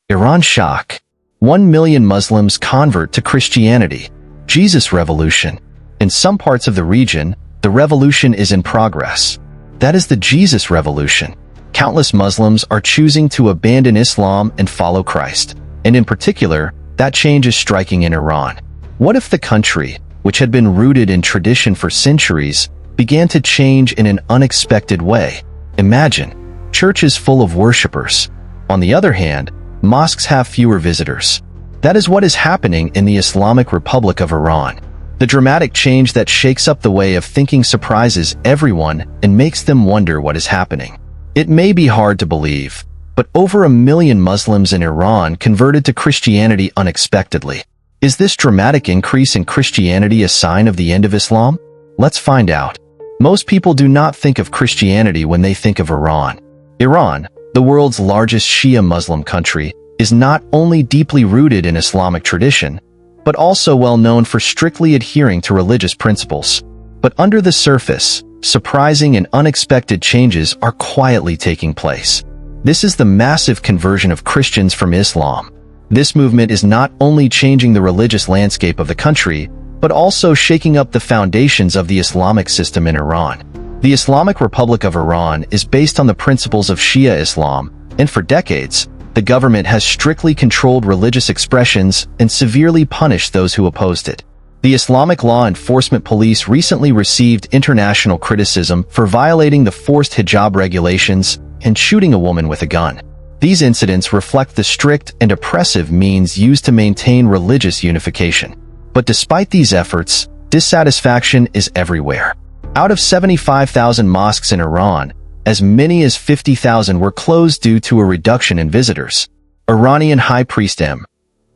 Iran shock. 1 million Muslims convert to Christianity. Jesus revolution. In some parts of the region, the revolution is in progress. That is the Jesus revolution. Countless Muslims are choosing to abandon Islam and follow Christ. And in particular, that change is striking in Iran. What if the country, which had been rooted in tradition for centuries, began to change in an unexpected way? Imagine, churches full of worshippers. On the other hand, mosques have fewer visitors. That is what is happening in the Islamic Republic of Iran. The dramatic change that shakes up the way of thinking surprises everyone and makes them wonder what is happening. It may be hard to believe, but over 1 million Muslims in Iran converted to Christianity unexpectedly. Is this dramatic increase in Christianity a sign of the end of Islam? Let's find out. Most people do not think of Christianity when they think of Iran. Iran, the world's largest Shia Muslim country, is not only deeply rooted in Islamic tradition, but also well known for strictly adhering to religious principles. But under the surface, surprising and unexpected changes are quietly taking place. This is the massive conversion of Christians from Islam. This movement is not only changing the religious landscape of the country, but also shaking up the foundations of the Islamic system in Iran. The Islamic Republic of Iran is based on the principles of Shia Islam, and for decades, the government has strictly controlled religious expressions and severely punished those who opposed it. The Islamic Law Enforcement Police recently received international criticism for violating the forced hijab regulations and shooting a woman with a gun. These incidents reflect the strict and oppressive means used to maintain religious unification. But despite these efforts, dissatisfaction is everywhere. Out of 75,000 mosques in Iran, as many as 50,000 were closed due to a reduction in visitors. Iranian High Priest M.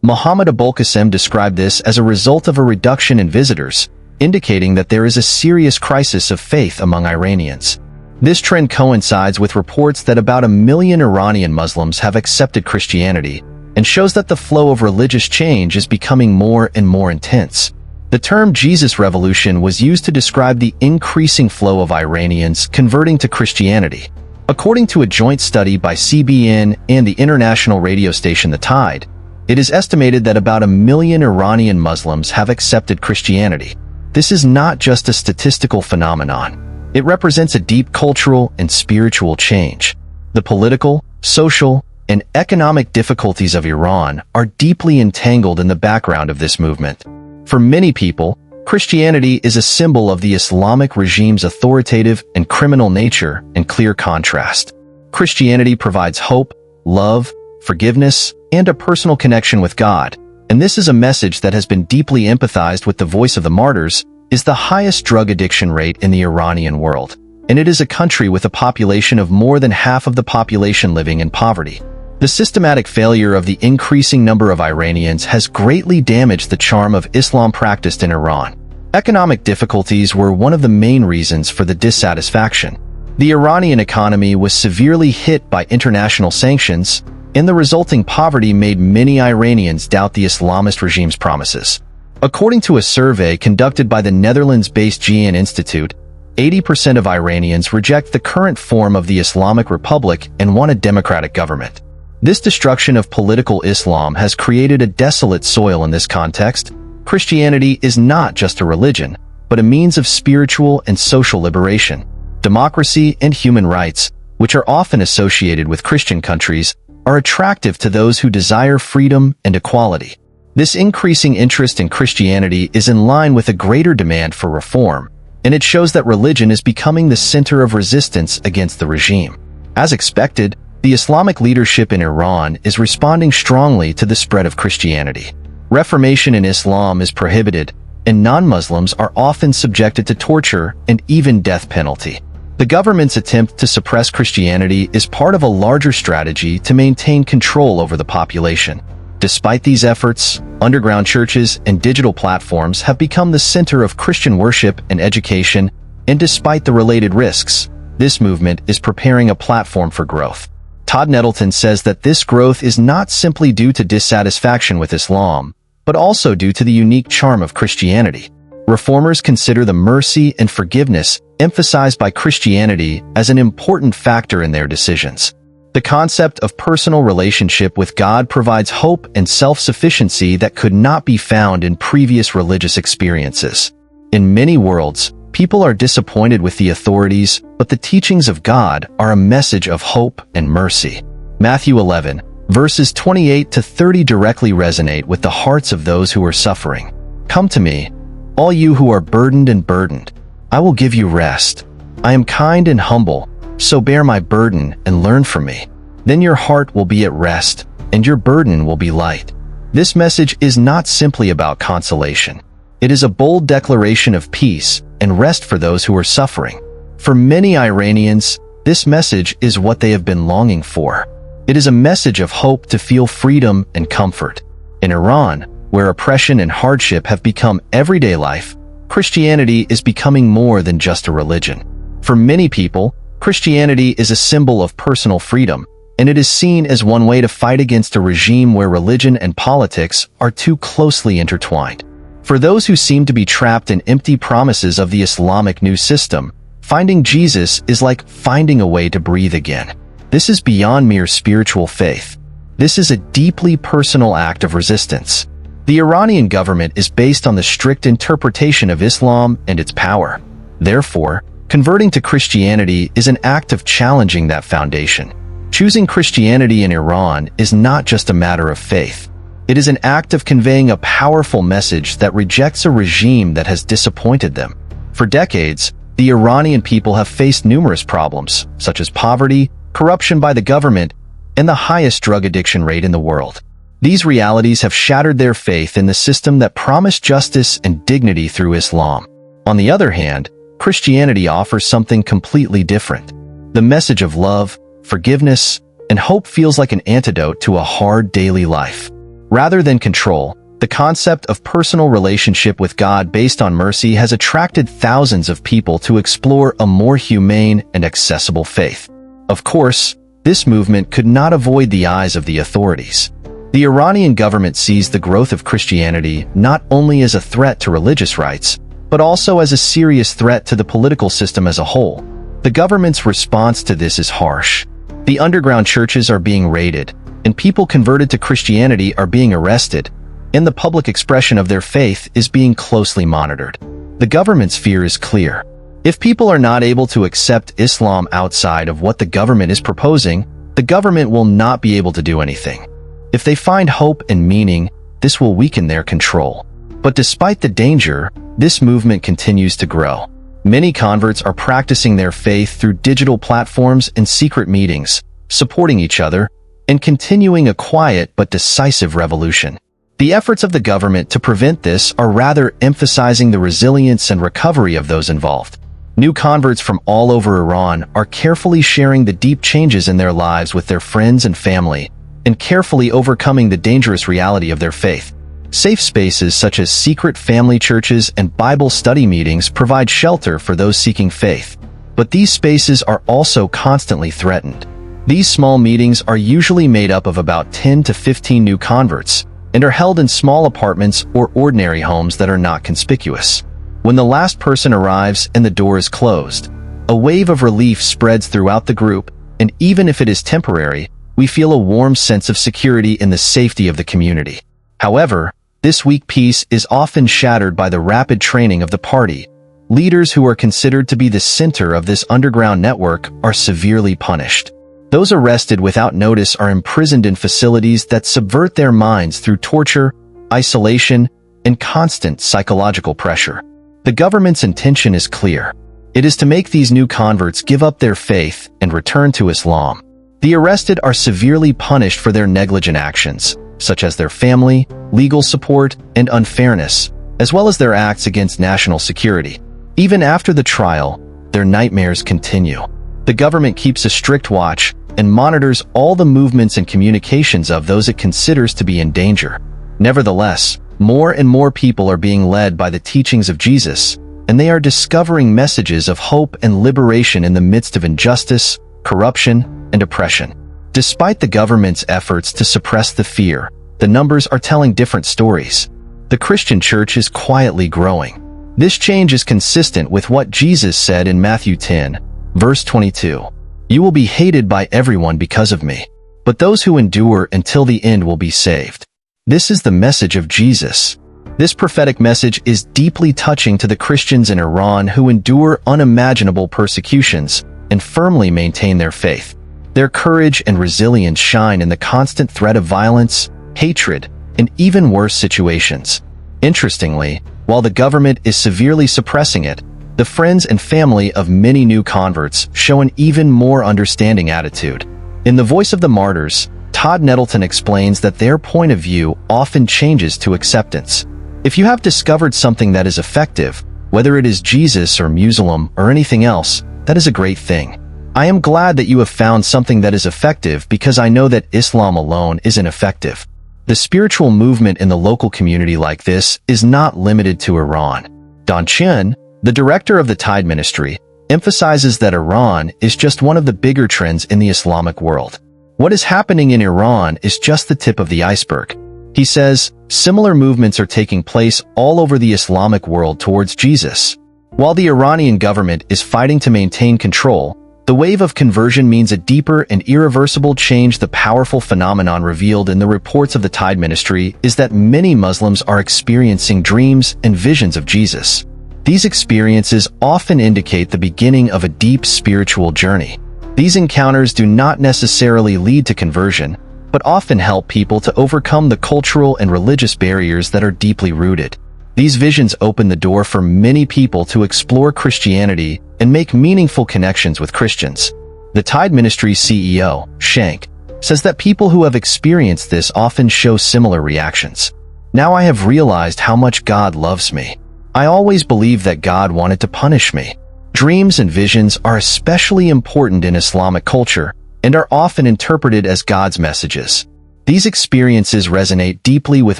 Mohammad Abolkasem described this as a result of a reduction in visitors, indicating that there is a serious crisis of faith among Iranians. This trend coincides with reports that about 1 million Iranian Muslims have accepted Christianity, and shows that the flow of religious change is becoming more and more intense. The term Jesus revolution was used to describe the increasing flow of Iranians converting to Christianity. According to a joint study by CBN and the international radio station The Tide, it is estimated that about 1 million Iranian Muslims have accepted Christianity. This is not just a statistical phenomenon. It represents a deep cultural and spiritual change. The political, social, and economic difficulties of Iran are deeply entangled in the background of this movement. For many people, Christianity is a symbol of the Islamic regime's authoritative and criminal nature in clear contrast. Christianity provides hope, love, forgiveness, and a personal connection with God, and this is a message that has been deeply empathized with. The Voice of the Martyrs is the highest drug addiction rate in the Iranian world, and it is a country with a population of more than half of the population living in poverty. The systematic failure of the increasing number of Iranians has greatly damaged the charm of Islam practiced in Iran. Economic difficulties were one of the main reasons for the dissatisfaction. The Iranian economy was severely hit by international sanctions, and the resulting poverty made many Iranians doubt the Islamist regime's promises. According to a survey conducted by the Netherlands-based Gian Institute, 80% of Iranians reject the current form of the Islamic Republic and want a democratic government. This destruction of political Islam has created a desolate soil in this context. Christianity is not just a religion, but a means of spiritual and social liberation. Democracy and human rights, which are often associated with Christian countries, are attractive to those who desire freedom and equality. This increasing interest in Christianity is in line with a greater demand for reform, and it shows that religion is becoming the center of resistance against the regime. As expected, the Islamic leadership in Iran is responding strongly to the spread of Christianity. Reformation in Islam is prohibited, and non-Muslims are often subjected to torture and even death penalty. The government's attempt to suppress Christianity is part of a larger strategy to maintain control over the population. Despite these efforts, underground churches and digital platforms have become the center of Christian worship and education, and despite the related risks, this movement is preparing a platform for growth. Todd Nettleton says that this growth is not simply due to dissatisfaction with Islam, but also due to the unique charm of Christianity. Reformers consider the mercy and forgiveness emphasized by Christianity as an important factor in their decisions. The concept of personal relationship with God provides hope and self-sufficiency that could not be found in previous religious experiences. In many worlds, people are disappointed with the authorities, but the teachings of God are a message of hope and mercy. Matthew 11, verses 28 to 30 directly resonate with the hearts of those who are suffering. Come to me, all you who are burdened and burdened. I will give you rest. I am kind and humble, so bear my burden and learn from me. Then your heart will be at rest, and your burden will be light. This message is not simply about consolation. It is a bold declaration of peace and rest for those who are suffering. For many Iranians, this message is what they have been longing for. It is a message of hope to feel freedom and comfort. In Iran, where oppression and hardship have become everyday life, Christianity is becoming more than just a religion. For many people, Christianity is a symbol of personal freedom, and it is seen as one way to fight against a regime where religion and politics are too closely intertwined. For those who seem to be trapped in empty promises of the Islamic new system, finding Jesus is like finding a way to breathe again. This is beyond mere spiritual faith. This is a deeply personal act of resistance. The Iranian government is based on the strict interpretation of Islam and its power. Therefore, converting to Christianity is an act of challenging that foundation. Choosing Christianity in Iran is not just a matter of faith. It is an act of conveying a powerful message that rejects a regime that has disappointed them. For decades, the Iranian people have faced numerous problems, such as poverty, corruption by the government, and the highest drug addiction rate in the world. These realities have shattered their faith in the system that promised justice and dignity through Islam. On the other hand, Christianity offers something completely different. The message of love, forgiveness, and hope feels like an antidote to a hard daily life. Rather than control, the concept of personal relationship with God based on mercy has attracted thousands of people to explore a more humane and accessible faith. Of course, this movement could not avoid the eyes of the authorities. The Iranian government sees the growth of Christianity not only as a threat to religious rights, but also as a serious threat to the political system as a whole. The government's response to this is harsh. The underground churches are being raided, and people converted to Christianity are being arrested, and the public expression of their faith is being closely monitored. The government's fear is clear. If people are not able to accept Islam outside of what the government is proposing, the government will not be able to do anything. If they find hope and meaning, this will weaken their control. But despite the danger, this movement continues to grow. Many converts are practicing their faith through digital platforms and secret meetings, supporting each other, and continuing a quiet but decisive revolution. The efforts of the government to prevent this are rather emphasizing the resilience and recovery of those involved. New converts from all over Iran are carefully sharing the deep changes in their lives with their friends and family, and carefully overcoming the dangerous reality of their faith. Safe spaces such as secret family churches and Bible study meetings provide shelter for those seeking faith. But these spaces are also constantly threatened. These small meetings are usually made up of about 10 to 15 new converts, and are held in small apartments or ordinary homes that are not conspicuous. When the last person arrives and the door is closed, a wave of relief spreads throughout the group, and even if it is temporary, we feel a warm sense of security in the safety of the community. However, this weak peace is often shattered by the rapid training of the party. Leaders who are considered to be the center of this underground network are severely punished. Those arrested without notice are imprisoned in facilities that subvert their minds through torture, isolation, and constant psychological pressure. The government's intention is clear. It is to make these new converts give up their faith and return to Islam. The arrested are severely punished for their negligent actions, such as their family, legal support, and unfairness, as well as their acts against national security. Even after the trial, their nightmares continue. The government keeps a strict watch and monitors all the movements and communications of those it considers to be in danger. Nevertheless, more and more people are being led by the teachings of Jesus, and they are discovering messages of hope and liberation in the midst of injustice, corruption, and oppression. Despite the government's efforts to suppress the fear, the numbers are telling different stories. The Christian church is quietly growing. This change is consistent with what Jesus said in Matthew 10, verse 22. You will be hated by everyone because of me, but those who endure until the end will be saved. This is the message of Jesus. This prophetic message is deeply touching to the Christians in Iran who endure unimaginable persecutions and firmly maintain their faith. Their courage and resilience shine in the constant threat of violence, hatred, and even worse situations. Interestingly, while the government is severely suppressing it, the friends and family of many new converts show an even more understanding attitude. In The Voice of the Martyrs, Todd Nettleton explains that their point of view often changes to acceptance. If you have discovered something that is effective, whether it is Jesus or Muslim or anything else, that is a great thing. I am glad that you have found something that is effective because I know that Islam alone isn't effective. The spiritual movement in the local community like this is not limited to Iran. Don Chen, the director of the Tide Ministry, emphasizes that Iran is just one of the bigger trends in the Islamic world. What is happening in Iran is just the tip of the iceberg. He says, similar movements are taking place all over the Islamic world towards Jesus. While the Iranian government is fighting to maintain control, the wave of conversion means a deeper and irreversible change. The powerful phenomenon revealed in the reports of the Tide Ministry is that many Muslims are experiencing dreams and visions of Jesus. These experiences often indicate the beginning of a deep spiritual journey. These encounters do not necessarily lead to conversion, but often help people to overcome the cultural and religious barriers that are deeply rooted. These visions open the door for many people to explore Christianity and make meaningful connections with Christians. The Tide Ministry CEO, Shank, says that people who have experienced this often show similar reactions. Now I have realized how much God loves me. I always believed that God wanted to punish me. Dreams and visions are especially important in Islamic culture and are often interpreted as God's messages. These experiences resonate deeply with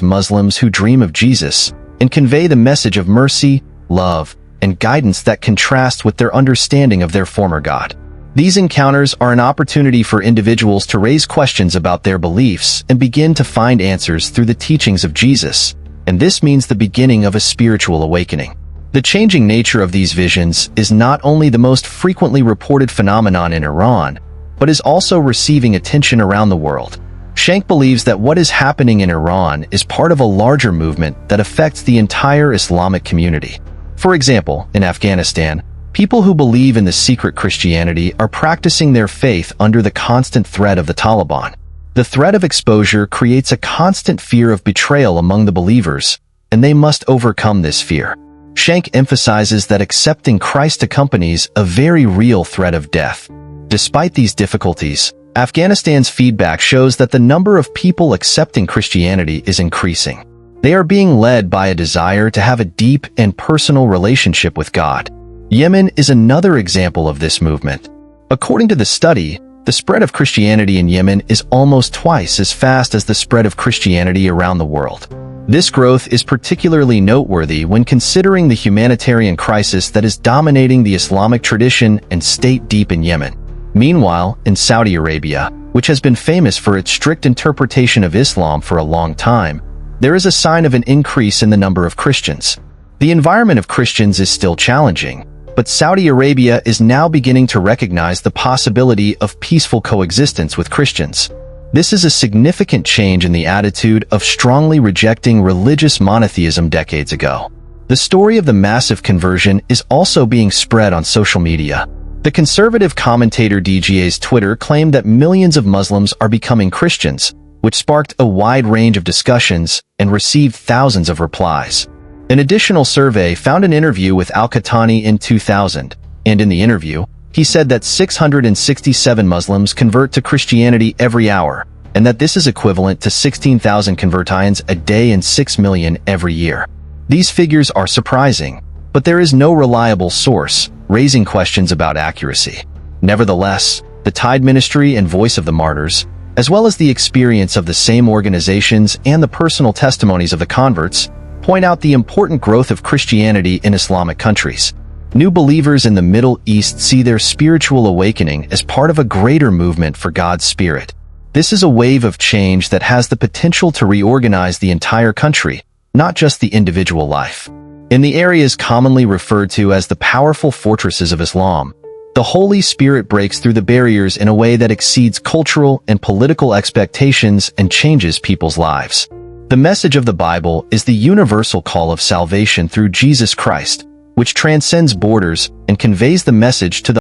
Muslims who dream of Jesus and convey the message of mercy, love, and guidance that contrast with their understanding of their former God. These encounters are an opportunity for individuals to raise questions about their beliefs and begin to find answers through the teachings of Jesus, and this means the beginning of a spiritual awakening. The changing nature of these visions is not only the most frequently reported phenomenon in Iran, but is also receiving attention around the world. Shank believes that what is happening in Iran is part of a larger movement that affects the entire Islamic community. For example, in Afghanistan, people who believe in the secret Christianity are practicing their faith under the constant threat of the Taliban. The threat of exposure creates a constant fear of betrayal among the believers, and they must overcome this fear. Shank emphasizes that accepting Christ accompanies a very real threat of death. Despite these difficulties, Afghanistan's feedback shows that the number of people accepting Christianity is increasing. They are being led by a desire to have a deep and personal relationship with God. Yemen is another example of this movement. According to the study, the spread of Christianity in Yemen is almost twice as fast as the spread of Christianity around the world. This growth is particularly noteworthy when considering the humanitarian crisis that is dominating the Islamic tradition and state deep in Yemen. Meanwhile, in Saudi Arabia, which has been famous for its strict interpretation of Islam for a long time, there is a sign of an increase in the number of Christians. The environment of Christians is still challenging, but Saudi Arabia is now beginning to recognize the possibility of peaceful coexistence with Christians. This is a significant change in the attitude of strongly rejecting religious monotheism decades ago. The story of the massive conversion is also being spread on social media. The conservative commentator DGA's Twitter claimed that millions of Muslims are becoming Christians, which sparked a wide range of discussions and received thousands of replies. An additional survey found an interview with Al-Qahtani in 2000, and in the interview, he said that 667 Muslims convert to Christianity every hour, and that this is equivalent to 16,000 conversions a day and 6 million every year. These figures are surprising, but there is no reliable source, raising questions about accuracy. Nevertheless, the Tide Ministry and Voice of the Martyrs, as well as the experience of the same organizations and the personal testimonies of the converts, point out the important growth of Christianity in Islamic countries. New believers in the Middle East see their spiritual awakening as part of a greater movement for God's Spirit. This is a wave of change that has the potential to reorganize the entire country, not just the individual life. In the areas commonly referred to as the powerful fortresses of Islam, The Holy Spirit breaks through the barriers in a way that exceeds cultural and political expectations and changes people's lives. The message of the Bible is the universal call of salvation through Jesus Christ, which transcends borders and conveys the message to the